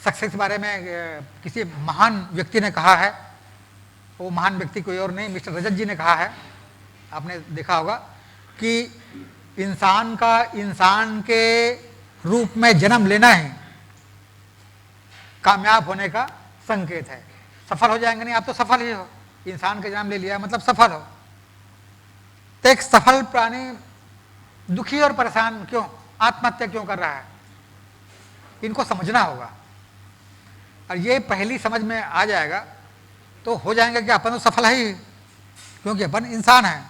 Success के बारे में किसी महान व्यक्ति ने कहा है, वो महान व्यक्ति कोई और नहीं, मिस्टर रजत जी ने कहा है, आपने देखा होगा कि इंसान का इंसान के रूप में जन्म लेना ही कामयाब होने का संकेत है। सफल हो जाएंगे नहीं, आप तो सफल ही हो, इंसान के जन्म ले लिया मतलब सफल हो। तो एक सफल प्राणी दुखी और परेशान क्यों, आत्महत्या क्यों कर रहा है, इनको समझना होगा। और ये पहली समझ में आ जाएगा तो हो जाएंगे कि अपन तो सफल है ही, क्योंकि अपन इंसान है।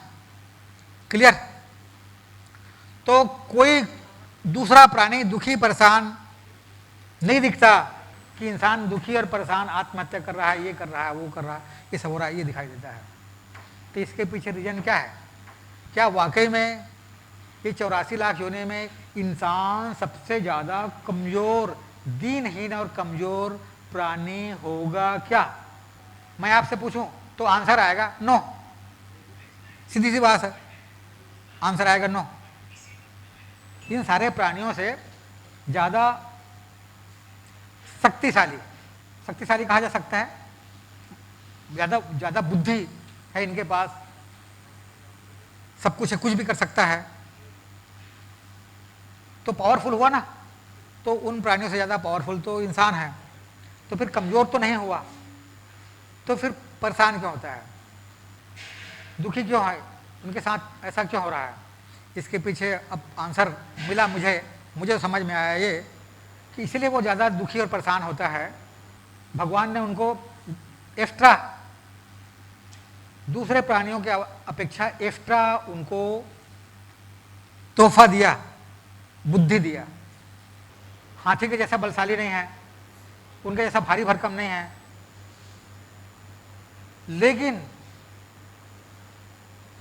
क्लियर? तो कोई दूसरा प्राणी दुखी परेशान नहीं दिखता कि इंसान दुखी और परेशान आत्महत्या कर रहा है, ये कर रहा है, वो कर रहा है, ये सब हो रहा है, ये दिखाई देता है। तो इसके पीछे रीजन क्या है? क्या वाकई में ये 84 लाख योनि में इंसान सबसे ज़्यादा कमज़ोर, दीनहीन और कमज़ोर प्राणी होगा क्या? मैं आपसे पूछूं तो आंसर आएगा नो। सीधी सी बात है, आंसर आएगा नो। इन सारे प्राणियों से ज़्यादा शक्तिशाली कहा जा सकता है, ज़्यादा बुद्धि है इनके पास, सब कुछ है, कुछ भी कर सकता है, तो पावरफुल हुआ ना। तो उन प्राणियों से ज़्यादा पावरफुल तो इंसान है, तो फिर कमज़ोर तो नहीं हुआ, तो फिर परेशान क्यों होता है, दुखी क्यों है, उनके साथ ऐसा क्यों हो रहा है? इसके पीछे अब आंसर मिला मुझे समझ में आया ये कि इसलिए वो ज़्यादा दुखी और परेशान होता है। भगवान ने उनको एक्स्ट्रा, दूसरे प्राणियों के अपेक्षा एक्स्ट्रा उनको तोहफा दिया, बुद्धि दिया। हाथी के जैसा बलशाली नहीं है, उनके जैसा भारी भरकम नहीं है, लेकिन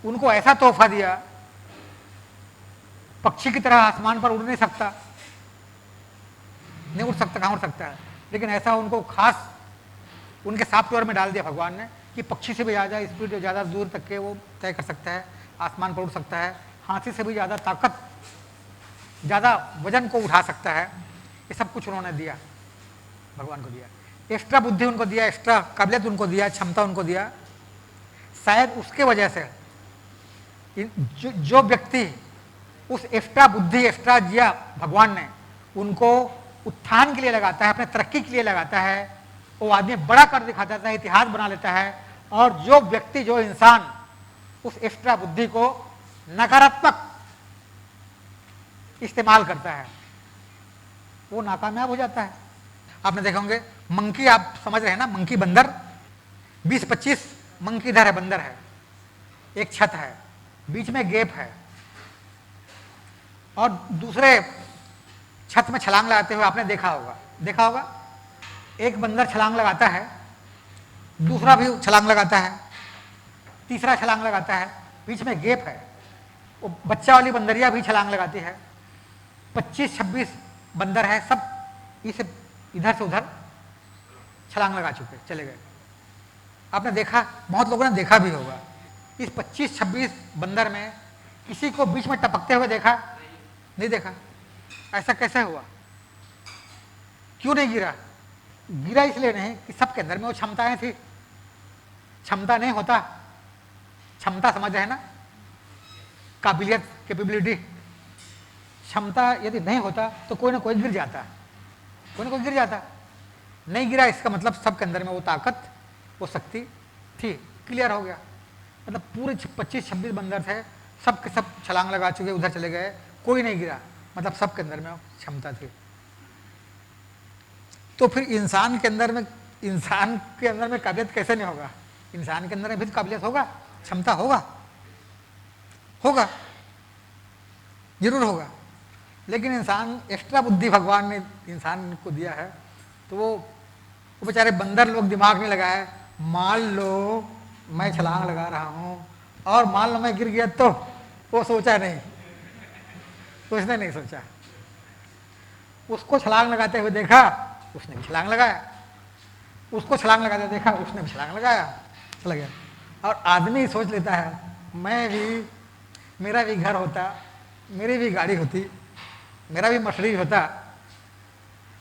उनको ऐसा तोहफा दिया, पक्षी की तरह आसमान पर उड़ नहीं सकता, नहीं उड़ सकता, कहाँ उड़ सकता है, लेकिन ऐसा उनको खास उनके सॉफ्टवेयर में डाल दिया भगवान ने कि पक्षी से भी ज़्यादा स्पीड, ज़्यादा दूर तक के वो तय कर सकता है, आसमान पर उड़ सकता है, हाथी से भी ज़्यादा ताकत, ज़्यादा वजन को उठा सकता है। ये सब कुछ उन्होंने दिया, भगवान को दिया, एक्स्ट्रा बुद्धि उनको दिया, एक्स्ट्रा काबिलियत उनको दिया, क्षमता उनको दिया। शायद उसके वजह से जो व्यक्ति उस एक्स्ट्रा बुद्धि, एक्स्ट्रा दिया भगवान ने, उनको उत्थान के लिए लगाता है, अपने तरक्की के लिए लगाता है, वो आदमी बड़ा कर दिखाता है, इतिहास बना लेता है। और जो व्यक्ति, जो इंसान उस एक्स्ट्रा बुद्धि को नकारात्मक इस्तेमाल करता है, वो नाकामयाब हो जाता है। आपने देखे होंगे मंकी, आप समझ रहे हैं ना, मंकी बंदर, 20-25 मंकी इधर है, बंदर है, एक छत है, बीच में गैप है, और दूसरे छत में छलांग लगाते हुए आपने देखा होगा एक बंदर छलांग लगाता है, दूसरा भी छलांग लगाता है, तीसरा छलांग लगाता है, बीच में गैप है, वो बच्चा वाली बंदरिया भी छलांग लगाती है। 25-26 बंदर है, सब इसे इधर से उधर छलांग लगा चुके, चले गए। आपने देखा, बहुत लोगों ने देखा भी होगा, इस 25-26 बंदर में किसी को बीच में टपकते हुए देखा? नहीं देखा। ऐसा कैसे हुआ? क्यों नहीं गिरा? गिरा इसलिए नहीं कि सबके अंदर में वो क्षमताएं थी। क्षमता नहीं होता, क्षमता समझ है ना, काबिलियत, कैपेबिलिटी, क्षमता यदि नहीं होता तो कोई ना कोई गिर जाता, कोई ना कोई गिर जाता। नहीं गिरा, इसका मतलब सबके अंदर में वो ताकत, वो शक्ति थी। क्लियर हो गया? मतलब पूरे 25-26 बंदर थे, सब के सब छलांग लगा चुके, उधर चले गए, कोई नहीं गिरा, मतलब सबके अंदर में क्षमता थी। तो फिर इंसान के अंदर में काबिलियत कैसे नहीं होगा? इंसान के अंदर में भी तो काबिलियत होगा, क्षमता होगा, जरूर होगा। लेकिन इंसान, एक्स्ट्रा बुद्धि भगवान ने इंसान को दिया है, तो वो बेचारे बंदर लोग दिमाग नहीं लगाए। मान लो मैं छलांग लगा रहा हूँ और मान लो मैं गिर गया, तो वो सोचा नहीं, उसने नहीं सोचा, उसको छलांग लगाते हुए देखा, उसने भी छलांग लगाया, उसको छलांग लगाते देखा, उसने भी छलांग लगाया, चला गया। और आदमी सोच लेता है मेरा भी घर होता, मेरी भी गाड़ी होती, मेरा भी मर्सिडीज होता,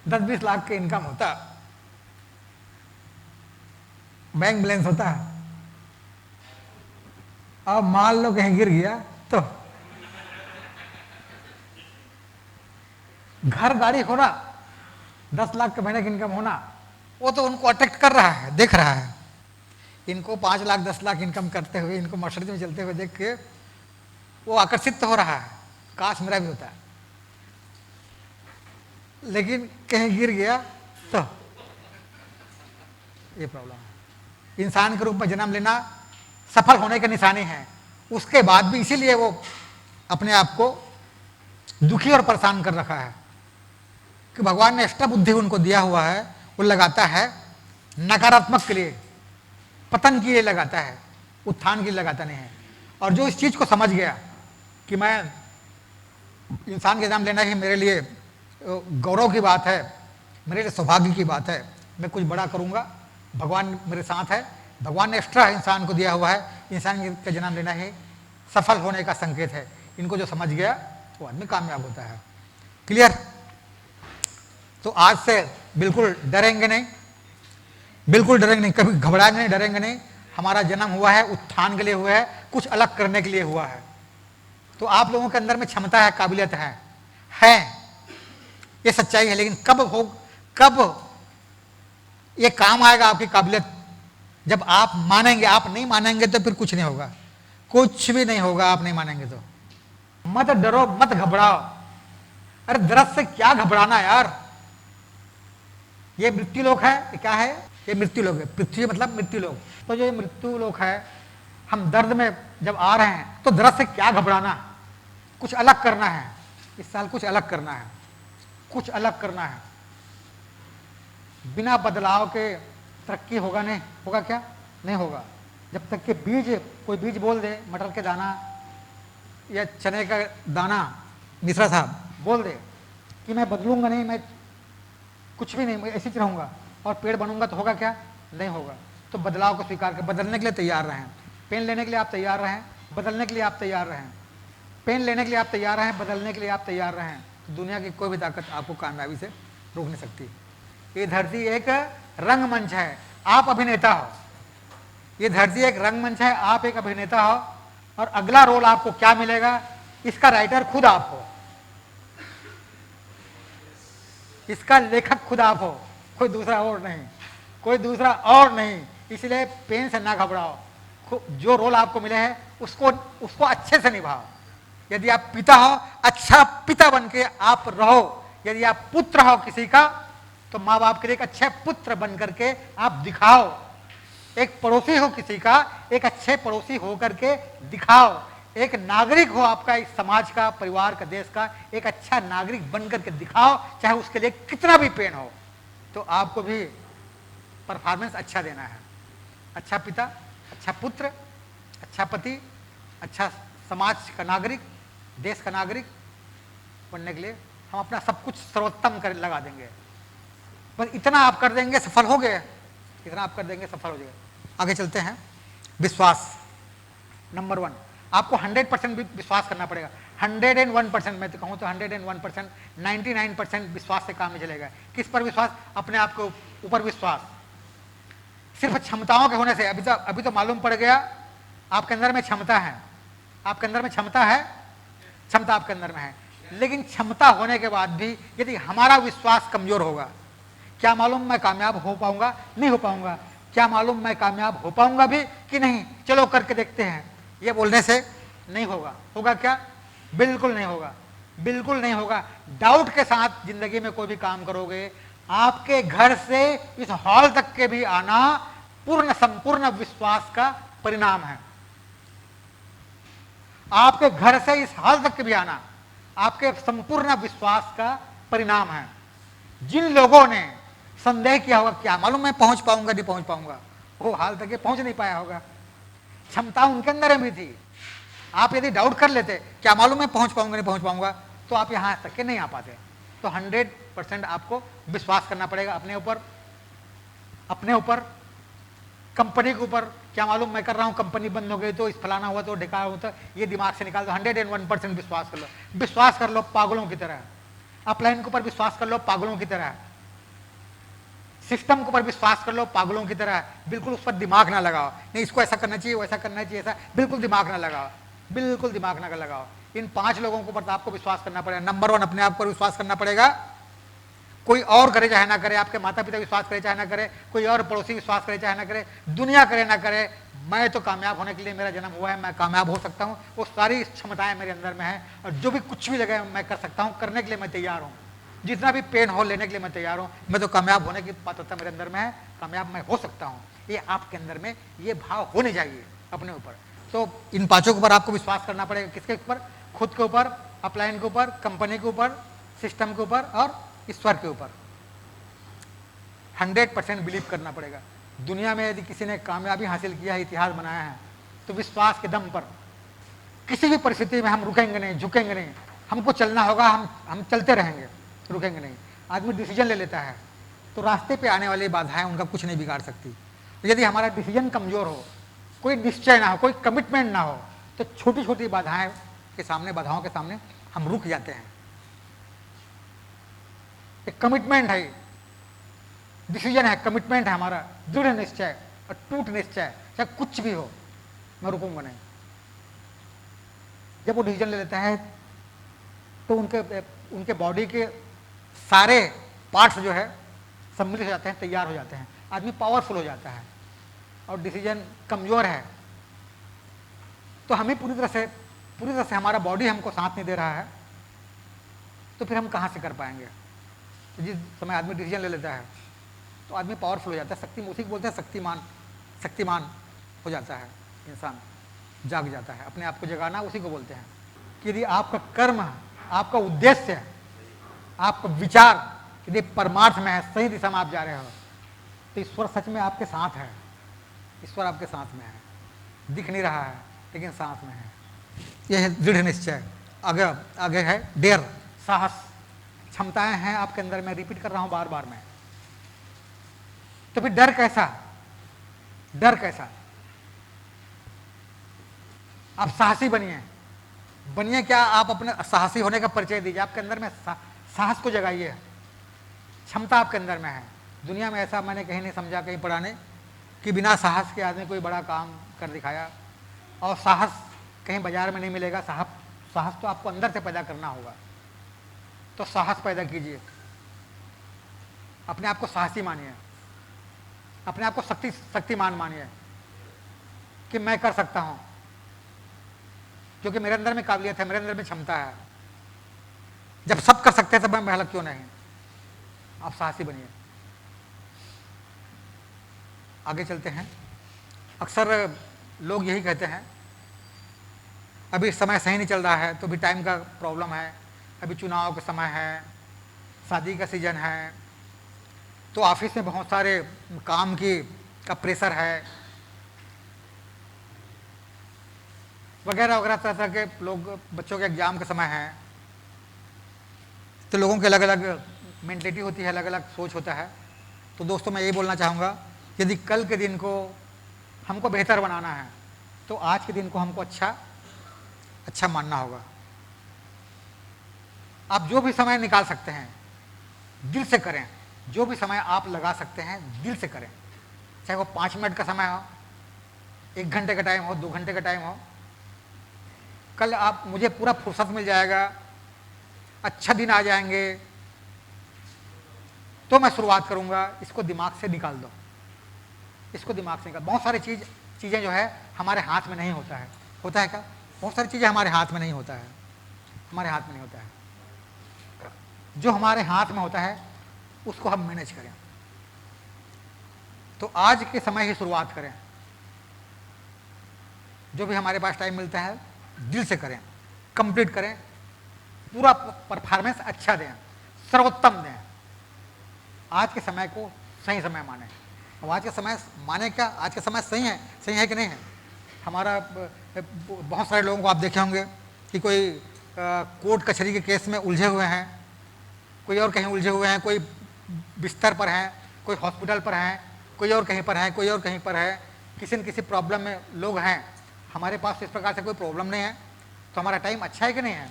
10-20 लाख के इनकम होता, बैंक बैलेंस होता, अब मान लो कहीं गिर गया तो घर गाड़ी होना, 10 लाख के महीने की इनकम होना, वो तो उनको अट्रैक्ट कर रहा है, देख रहा है। इनको 5 लाख 10 लाख इनकम करते हुए, इनको मर्सिडीज में चलते हुए देख के वो आकर्षित तो हो रहा है, काश मेरा भी होता है। लेकिन कहीं गिर गया तो ये प्रॉब्लम है। इंसान के रूप में जन्म लेना सफल होने की निशानी है, उसके बाद भी इसीलिए वो अपने आप को दुखी और परेशान कर रखा है कि भगवान ने एक्स्ट्रा बुद्धि उनको दिया हुआ है, वो लगाता है नकारात्मक के लिए, पतन के लिए लगाता है, उत्थान के लिए लगाता नहीं है। और जो इस चीज को समझ गया कि मैं इंसान के जन्म लेना ही मेरे लिए गौरव की बात है, मेरे लिए सौभाग्य की बात है, मैं कुछ बड़ा करूंगा, भगवान मेरे साथ है, भगवान ने एक्स्ट्रा इंसान को दिया हुआ है, इंसान का जन्म लेना ही सफल होने का संकेत है। इनको जो समझ गया वो आदमी कामयाब होता है। क्लियर? तो आज से बिल्कुल डरेंगे नहीं, बिल्कुल डरेंगे नहीं, कभी घबराएंगे नहीं, डरेंगे नहीं। हमारा जन्म हुआ है उत्थान के लिए हुआ है, कुछ अलग करने के लिए हुआ है। तो आप लोगों के अंदर में क्षमता है, काबिलियत है, ये सच्चाई है। लेकिन कब ये काम आएगा आपकी काबिलियत? जब आप मानेंगे। आप नहीं मानेंगे तो फिर कुछ नहीं होगा, कुछ भी नहीं होगा, आप नहीं मानेंगे तो। मत डरो, मत घबराओ। अरे दरद से क्या घबराना यार, ये मृत्यु लोक है, ये क्या है? ये मृत्यु लोक है। पृथ्वी मतलब मृत्यु लोक। तो जो ये मृत्यु लोक है, हम दर्द में जब आ रहे हैं तो दर्द से क्या घबराना, कुछ अलग करना है। इस साल कुछ अलग करना है, कुछ अलग करना है। बिना बदलाव के तरक्की होगा नहीं, होगा क्या? नहीं होगा। जब तक कि कोई बीज बोल दे, मटर के दाना या चने का दाना, मिश्रा साहब बोल दे कि मैं बदलूंगा नहीं, मैं कुछ भी नहीं, मैं ऐसे ही रहूंगा और पेड़ बनूंगा, तो होगा क्या? नहीं होगा। तो बदलाव को स्वीकार कर, बदलने के लिए तैयार रहें। पेन लेने के लिए आप तैयार रहें, बदलने के लिए आप तैयार रहें। पेन लेने के लिए आप तैयार रहें, बदलने के लिए आप तैयार रहें। तो दुनिया की कोई भी ताकत आपको कामयाबी से रोक नहीं सकती। ये धरती एक रंगमंच है, आप अभिनेता हो। ये धरती एक रंगमंच है, आप एक अभिनेता हो। और अगला रोल आपको क्या मिलेगा, इसका राइटर खुद आप हो, इसका लेखक खुद आप हो, कोई दूसरा और नहीं, कोई दूसरा और नहीं। इसलिए पेन से ना घबराओ, जो रोल आपको मिले हैं उसको अच्छे से निभाओ। यदि आप पिता हो, अच्छा पिता बन के आप रहो। यदि आप पुत्र हो किसी का, तो माँ बाप के लिए एक अच्छे पुत्र बन करके आप दिखाओ। एक पड़ोसी हो किसी का, एक अच्छे पड़ोसी हो करके दिखाओ। एक नागरिक हो आपका, इस समाज का, परिवार का, देश का, एक अच्छा नागरिक बन करके दिखाओ, चाहे उसके लिए कितना भी पेन हो। तो आपको भी परफॉर्मेंस अच्छा देना है। अच्छा पिता, अच्छा पुत्र, अच्छा पति, अच्छा समाज का नागरिक, देश का नागरिक बनने के लिए हम अपना सब कुछ सर्वोत्तम कर लगा देंगे। बस इतना आप कर देंगे, सफल हो गए। इतना आप कर देंगे, सफल हो जाएगा। आगे चलते हैं। विश्वास नंबर 1, आपको 100% विश्वास करना पड़ेगा। 101%, मैं तो कहूँ तो 101%, 99% विश्वास से काम नहीं चलेगा। किस पर विश्वास? अपने आप के ऊपर विश्वास। सिर्फ क्षमताओं के होने से अभी तो मालूम पड़ गया आपके अंदर में क्षमता है, आपके अंदर में क्षमता है, क्षमता आपके अंदर में है। लेकिन क्षमता होने के बाद भी यदि हमारा विश्वास कमजोर होगा, क्या मालूम मैं कामयाब हो पाऊंगा, नहीं हो पाऊंगा, क्या मालूम मैं कामयाब हो पाऊंगा भी कि नहीं, चलो करके देखते हैं, ये बोलने से नहीं होगा। होगा क्या? बिल्कुल नहीं होगा, बिल्कुल नहीं होगा। डाउट के साथ जिंदगी में कोई भी काम करोगे, आपके घर से इस हॉल तक के भी आना पूर्ण संपूर्ण विश्वास का परिणाम है। आपके घर से इस हॉल तक के भी आना आपके संपूर्ण विश्वास का परिणाम है। जिन लोगों ने संदेह किया होगा, क्या मालूम मैं पहुंच पाऊंगा, नहीं पहुंच पाऊंगा, वो हाल तक पहुंच नहीं पाया होगा। क्षमता उनके अंदर भी थी। आप यदि डाउट कर लेते, क्या मालूम मैं पहुंच पाऊंगा, नहीं पहुंच पाऊंगा, तो आप यहां तक के नहीं आ पाते। तो 100% आपको विश्वास करना पड़ेगा अपने ऊपर, अपने ऊपर, कंपनी के ऊपर। क्या मालूम मैं कर रहा हूं, कंपनी बंद हो गई तो इस फलाना हुआ तो ढिकाना होता, ये दिमाग से निकाल दो। 101% विश्वास कर लो। विश्वास कर लो पागलों की तरह, अपलाइन के ऊपर विश्वास कर लो पागलों की तरह। सिस्टम के ऊपर विश्वास कर लो पागलों की तरह, बिल्कुल उस पर दिमाग ना लगाओ, नहीं इसको ऐसा करना चाहिए, वैसा करना चाहिए, ऐसा बिल्कुल दिमाग ना लगाओ, बिल्कुल दिमाग ना लगाओ। इन 5 लोगों के ऊपर आपको विश्वास करना पड़ेगा। नंबर 1 अपने आप पर विश्वास करना पड़ेगा। कोई और करे चाहे ना करे, आपके माता पिता विश्वास करे चाहे ना करे, कोई और पड़ोसी विश्वास करे चाहे ना करे, दुनिया करे ना करे, मैं तो कामयाब होने के लिए मेरा जन्म हुआ है, मैं कामयाब हो सकता हूँ, वो सारी क्षमताएं मेरे अंदर में है, और जो भी कुछ भी जगह मैं कर सकता हूँ करने के लिए मैं तैयार हूँ, जितना भी पेन हो लेने के लिए मैं तैयार हूँ, मैं तो कामयाब होने की पात्रता मेरे अंदर में है, कामयाब मैं हो सकता हूँ। ये आपके अंदर में ये भाव होने चाहिए अपने ऊपर। तो इन 5 के ऊपर आपको विश्वास करना पड़ेगा। किसके ऊपर? खुद के ऊपर, अपलाइन के ऊपर, कंपनी के ऊपर, सिस्टम के ऊपर और ईश्वर के ऊपर 100% बिलीव करना पड़ेगा। दुनिया में यदि किसी ने कामयाबी हासिल किया है, इतिहास बनाया है, तो विश्वास के दम पर किसी भी परिस्थिति में हम रुकेंगे नहीं, झुकेंगे नहीं, हमको चलना होगा, हम चलते रहेंगे, रुकेंगे नहीं। आदमी डिसीजन ले लेता है तो रास्ते पे आने वाली बाधाएं उनका कुछ नहीं बिगाड़ सकती। यदि हमारा डिसीजन कमजोर हो, कोई निश्चय ना हो, कोई कमिटमेंट ना हो, तो छोटी छोटी बाधाओं के सामने हम रुक जाते हैं। एक कमिटमेंट है, डिसीजन है, कमिटमेंट है हमारा, दृढ़ निश्चय और टूट निश्चय, चाहे कुछ भी हो, मैं रुकूंगा नहीं। जब वो डिसीजन ले लेता है तो उनके बॉडी के सारे पार्ट्स जो है सम्मिलित हो जाते हैं, तैयार हो जाते हैं, आदमी पावरफुल हो जाता है। और डिसीजन कमजोर है तो हमें पूरी तरह से हमारा बॉडी हमको साथ नहीं दे रहा है, तो फिर हम कहाँ से कर पाएंगे। तो जिस समय आदमी डिसीजन ले लेता है तो आदमी पावरफुल हो जाता है, उसी को बोलते हैं शक्तिमान हो जाता है, इंसान जाग जाता है। अपने आप को जगाना उसी को बोलते हैं कि यदि आपका कर्म, आपका उद्देश्य, आपका विचार यदि परमार्थ में है, सही दिशा में आप जा रहे हो, तो ईश्वर सच में आपके साथ है। ईश्वर आपके साथ में है, दिख नहीं रहा है लेकिन साथ में है। यह है दृढ़ निश्चय। आगे है डेयर, साहस, क्षमताएं हैं आपके अंदर। मैं रिपीट कर रहा हूं बार बार मैं। तो फिर डर कैसा? आप साहसी बनिए क्या? आप अपने साहसी होने का परिचय दीजिए, आपके अंदर में साहस को जगाइए। क्षमता आपके अंदर में है। दुनिया में ऐसा मैंने कहीं नहीं समझा, कहीं पढ़ा नहीं कि बिना साहस के आदमी कोई बड़ा काम कर दिखाया। और साहस कहीं बाजार में नहीं मिलेगा। साहस तो आपको अंदर से पैदा करना होगा। तो साहस पैदा कीजिए, अपने आप को साहसी मानिए, अपने आप को शक्तिमान मानिए कि मैं कर सकता हूं, क्योंकि मेरे अंदर में काबिलियत है, मेरे अंदर में क्षमता है। जब सब कर सकते हैं तब मैं पहला क्यों नहीं? आप साहसी बनिए। आगे चलते हैं। अक्सर लोग यही कहते हैं, अभी समय सही नहीं चल रहा है, तो भी टाइम का प्रॉब्लम है, अभी चुनाव का समय है, शादी का सीजन है, तो ऑफिस में बहुत सारे काम का प्रेशर है, वगैरह वगैरह तरह तरह के लोग, बच्चों के एग्जाम का समय है, तो लोगों की अलग अलग मेंटलिटी होती है, अलग अलग सोच होता है। तो दोस्तों मैं यही बोलना चाहूँगा, यदि कल के दिन को हमको बेहतर बनाना है तो आज के दिन को हमको अच्छा मानना होगा। आप जो भी समय निकाल सकते हैं दिल से करें, जो भी समय आप लगा सकते हैं दिल से करें, चाहे वो 5 मिनट का समय हो, 1 घंटे का टाइम हो, 2 घंटे का टाइम हो। कल आप मुझे पूरा फुर्सत मिल जाएगा, अच्छा दिन आ जाएंगे, तो मैं शुरुआत करूंगा। इसको दिमाग से निकाल दो, इसको दिमाग से निकाल। बहुत सारी चीज़ें जो है हमारे हाथ में नहीं होता है क्या? बहुत सारी चीज़ें हमारे हाथ में नहीं होता है, हमारे हाथ में नहीं होता है। जो हमारे हाथ में होता है उसको हम मैनेज करें। तो आज के समय ही शुरुआत करें, जो भी हमारे पास टाइम मिलता है दिल से करें, कंप्लीट करें, पूरा परफॉर्मेंस अच्छा दें, सर्वोत्तम दें। आज के समय को सही समय माने। अब आज का समय माने क्या? आज का समय सही है कि नहीं है? हमारा बहुत सारे लोगों को आप देखे होंगे कि कोई कोर्ट कचहरी के केस में उलझे हुए हैं, कोई और कहीं उलझे हुए हैं, कोई बिस्तर पर हैं, कोई हॉस्पिटल पर हैं, कोई और कहीं पर है, कोई और कहीं पर है, किसी न किसी प्रॉब्लम में लोग हैं। हमारे पास इस प्रकार से कोई प्रॉब्लम नहीं है, तो हमारा टाइम अच्छा है कि नहीं है?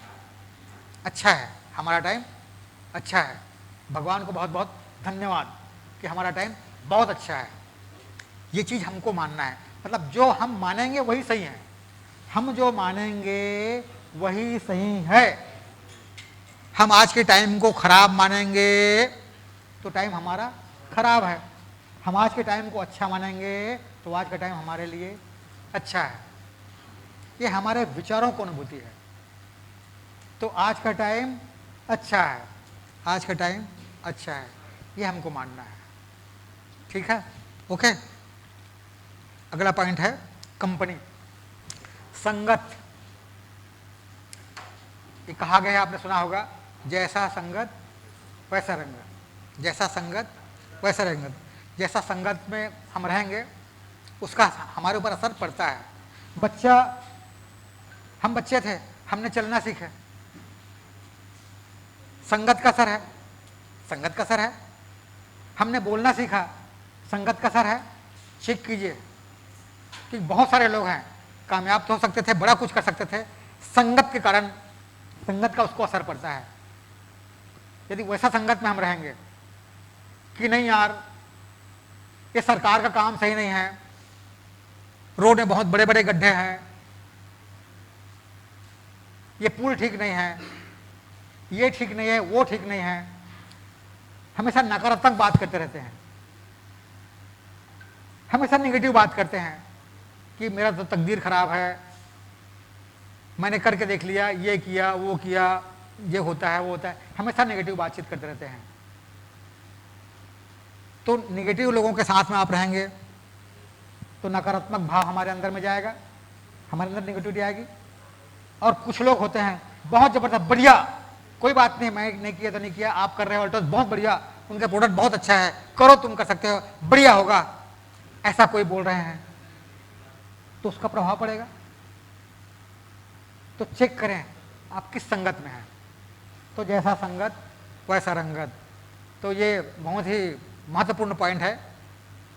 अच्छा है, हमारा टाइम अच्छा है। भगवान को बहुत बहुत धन्यवाद कि हमारा टाइम बहुत अच्छा है। ये चीज़ हमको मानना है, मतलब जो हम मानेंगे वही सही है, हम जो मानेंगे वही सही है। हम आज के टाइम को खराब मानेंगे तो टाइम हमारा खराब है, हम आज के टाइम को अच्छा मानेंगे तो आज का टाइम हमारे लिए अच्छा है। ये हमारे विचारों को अनुभूति है। तो आज का टाइम अच्छा है, आज का टाइम अच्छा है, ये हमको मानना है। ठीक है, ओके। अगला पॉइंट है कंपनी, संगत। ये कहा गया है, आपने सुना होगा, जैसा संगत वैसा रंगत, जैसा संगत वैसा रंगत। जैसा संगत में हम रहेंगे उसका हमारे ऊपर असर पड़ता है। हम बच्चे थे, हमने चलना सीखे, संगत का असर है, संगत का असर है। हमने बोलना सीखा, संगत का असर है। चेक कीजिए कि बहुत सारे लोग हैं, कामयाब तो हो सकते थे, बड़ा कुछ कर सकते थे, संगत के कारण, संगत का उसको असर पड़ता है। यदि वैसा संगत में हम रहेंगे कि नहीं यार ये सरकार का काम सही नहीं है, रोड में बहुत बड़े बड़े गड्ढे हैं, ये पुल ठीक नहीं है, ये ठीक नहीं है, वो ठीक नहीं है, हमेशा नकारात्मक बात करते रहते हैं, हमेशा नेगेटिव बात करते हैं कि मेरा तो तकदीर खराब है, मैंने करके देख लिया, ये किया वो किया, ये होता है वो होता है, हमेशा नेगेटिव बातचीत करते रहते हैं। तो नेगेटिव लोगों के साथ में आप रहेंगे तो नकारात्मक भाव हमारे अंदर में जाएगा, हमारे अंदर नेगेटिविटी आएगी। और कुछ लोग होते हैं बहुत ज़बरदस्त, बढ़िया, कोई बात नहीं, मैं नहीं किया तो नहीं किया, आप कर रहे हो अल्टो बहुत बढ़िया, उनका प्रोडक्ट बहुत अच्छा है, करो, तुम कर सकते हो, बढ़िया होगा, ऐसा कोई बोल रहे हैं तो उसका प्रभाव पड़ेगा। तो चेक करें आप किस संगत में हैं। तो जैसा संगत वैसा रंगत। तो ये बहुत ही महत्वपूर्ण पॉइंट है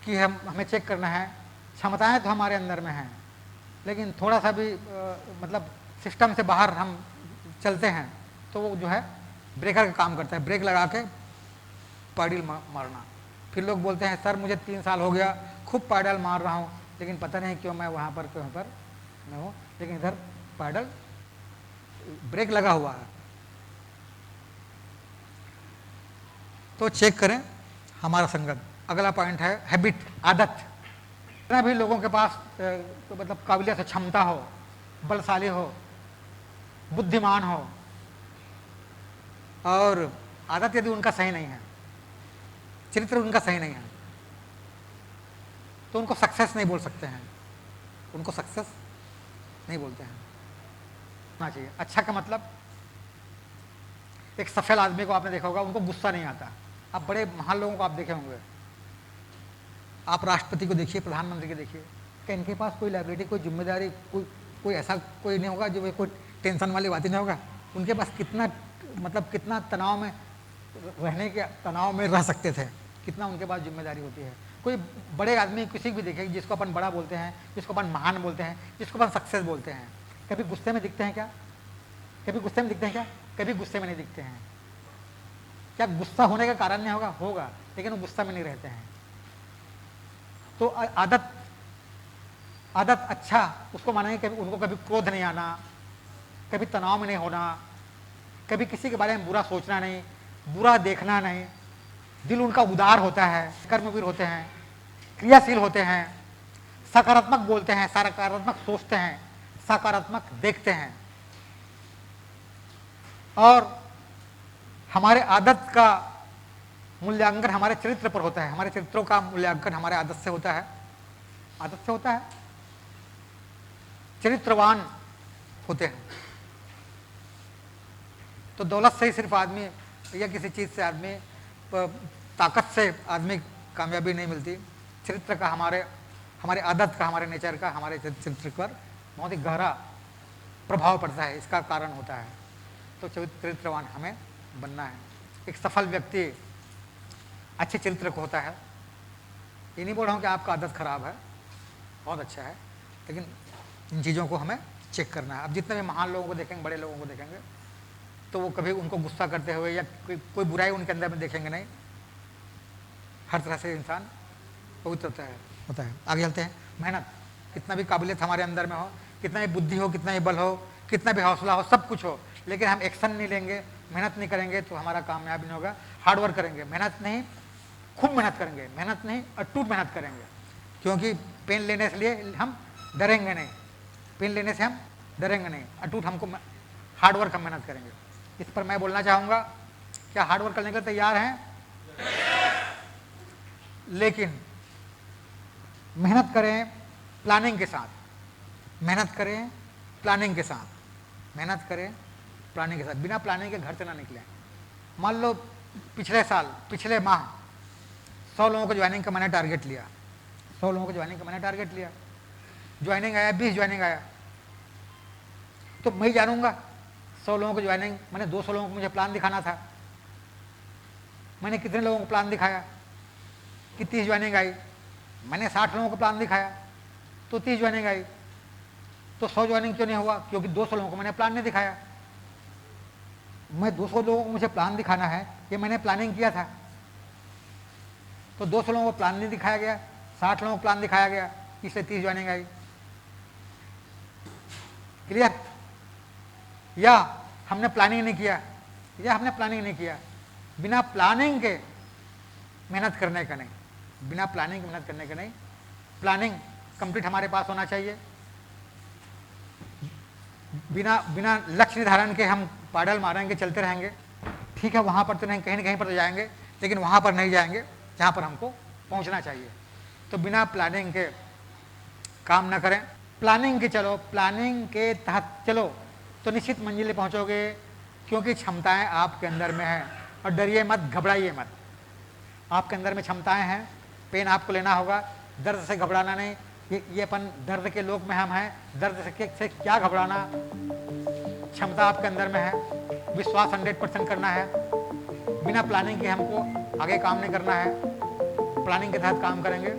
कि हमें चेक करना है। क्षमताएं तो हमारे अंदर में हैं, लेकिन थोड़ा सा भी मतलब सिस्टम से बाहर हम चलते हैं तो वो जो है ब्रेकर का काम करता है, ब्रेक लगा के पैडल मारना। फिर लोग बोलते हैं सर मुझे 3 साल हो गया खूब पैडल मार रहा हूँ, लेकिन पता नहीं क्यों मैं वहाँ पर मैं हूँ, लेकिन इधर पैडल ब्रेक लगा हुआ है। तो चेक करें हमारा संगत। अगला पॉइंट है हैबिट, आदत। जितना भी लोगों के पास तो मतलब काबिलियत हो, क्षमता हो, बलशाली हो, बुद्धिमान हो, और आदत यदि उनका सही नहीं है, चरित्र उनका सही नहीं है, तो उनको सक्सेस नहीं बोल सकते हैं, उनको सक्सेस नहीं बोलते हैं। होना चाहिए अच्छा का मतलब, एक सफल आदमी को आपने देखा होगा, उनको गुस्सा नहीं आता। आप बड़े महान लोगों को आप देखे होंगे, आप राष्ट्रपति को देखिए, प्रधानमंत्री को देखिए, क्या इनके पास कोई लाइबिलिटी, कोई जिम्मेदारी, कोई ऐसा कोई नहीं होगा जो कोई टेंशन वाली बात ही नहीं होगा। उनके पास कितना मतलब कितना तनाव में रहने के, तनाव में रह सकते थे, कितना उनके पास जिम्मेदारी होती है। कोई बड़े आदमी किसी भी देखे जिसको अपन बड़ा बोलते हैं, जिसको अपन महान बोलते हैं, जिसको अपन सक्सेस बोलते हैं, कभी गुस्से में दिखते हैं क्या? कभी गुस्से में दिखते हैं क्या? कभी गुस्से में नहीं दिखते हैं। क्या गुस्सा होने का कारण नहीं होगा, लेकिन वो गुस्सा में नहीं रहते हैं। तो आदत अच्छा उसको मानेंगे, कभी उनको कभी क्रोध नहीं आना, कभी तनाव में नहीं होना, कभी किसी के बारे में बुरा सोचना नहीं, बुरा देखना नहीं, दिल उनका उदार होता है, कर्मवीर होते हैं, क्रियाशील होते हैं, सकारात्मक बोलते हैं, सकारात्मक सोचते हैं, सकारात्मक देखते हैं। और हमारे आदत का मूल्यांकन हमारे चरित्र पर होता है, हमारे चरित्रों का मूल्यांकन हमारे आदत से होता है, आदत से होता है। चरित्रवान होते हैं। तो दौलत से ही सिर्फ आदमी या किसी चीज़ से आदमी, ताकत से आदमी कामयाबी नहीं मिलती। चरित्र का, हमारे आदत का, हमारे नेचर का हमारे चरित्र पर बहुत ही गहरा प्रभाव पड़ता है, इसका कारण होता है। तो चरित्रवान हमें बनना है। एक सफल व्यक्ति अच्छे चरित्र को होता है। ये नहीं बोल रहा हूँ कि आपका आदत खराब है, बहुत अच्छा है, लेकिन इन चीज़ों को हमें चेक करना है। अब जितने भी महान लोगों को देखेंगे, बड़े लोगों को देखेंगे, तो वो कभी उनको गुस्सा करते हुए या कोई बुराई उनके अंदर में देखेंगे नहीं, हर तरह से इंसान पवित्र होता है। आगे चलते हैं। मेहनत, कितना भी काबिलियत हमारे अंदर में हो, कितना भी बुद्धि हो, कितना भी बल हो, कितना भी हौसला हो, सब कुछ हो, लेकिन हम एक्शन नहीं लेंगे, मेहनत नहीं करेंगे तो हमारा कामयाब नहीं होगा। हार्ड वर्क करेंगे, मेहनत नहीं, खूब मेहनत करेंगे, मेहनत नहीं अटूट मेहनत करेंगे, क्योंकि पेन लेने से लिए हम डरेंगे नहीं, पेन लेने से हम डरेंगे नहीं, अटूट हमको हार्ड वर्क हम मेहनत करेंगे। इस पर मैं बोलना चाहूँगा, क्या हार्ड वर्क करने के लिए तैयार हैं? लेकिन मेहनत करें प्लानिंग के साथ, मेहनत करें प्लानिंग के साथ, मेहनत करें प्लानिंग के साथ, बिना प्लानिंग के घर से ना निकलें। मान लो पिछले साल, पिछले माह 100 लोगों को ज्वाइनिंग का मैंने टारगेट लिया, 100 लोगों को ज्वाइनिंग का मैंने टारगेट लिया, ज्वाइनिंग आया 20 ज्वाइनिंग आया, तो मैं जानूंगा 100 लोगों को ज्वाइनिंग, मैंने 200 लोगों को मुझे प्लान दिखाना था, मैंने कितने लोगों को प्लान दिखाया कि 30 ज्वाइनिंग आई, मैंने 60 लोगों को प्लान दिखाया तो 30 ज्वाइनिंग आई, तो 100 ज्वाइनिंग क्यों नहीं हुआ? क्योंकि 200 लोगों को मैंने प्लान नहीं दिखाया। मैं 200 लोगों को मुझे प्लान दिखाना है, ये मैंने प्लानिंग किया था, तो 200 लोगों को प्लान नहीं दिखाया गया, 60 लोगों को प्लान दिखाया गया, इसलिए 30 ज्वाइनिंग आई। क्लियर? या हमने प्लानिंग नहीं किया, या हमने प्लानिंग नहीं किया, बिना प्लानिंग के मेहनत करने का नहीं, बिना प्लानिंग के मेहनत करने का नहीं, प्लानिंग कंप्लीट हमारे पास होना चाहिए। बिना लक्ष्य निर्धारण के हम पैडल मारेंगे, चलते रहेंगे, ठीक है, वहां पर तो नहीं, कहीं ना कहीं पर तो जाएंगे, लेकिन वहां पर नहीं जाएंगे जहां पर हमको पहुंचना चाहिए। तो बिना प्लानिंग के काम ना करें, प्लानिंग के चलो, प्लानिंग के तहत चलो तो निश्चित मंजिल पहुंचोगे, क्योंकि क्षमताएं आपके अंदर में है। और डरिए मत, घबराइए मत, आपके अंदर में क्षमताएं हैं, पेन आपको लेना होगा, दर्द से घबराना नहीं। ये अपन दर्द के लोक में हम हैं, दर्द से क्या घबराना, क्षमता आपके अंदर में है, विश्वास 100% करना है, बिना प्लानिंग के हमको आगे काम नहीं करना है, प्लानिंग के तहत काम करेंगे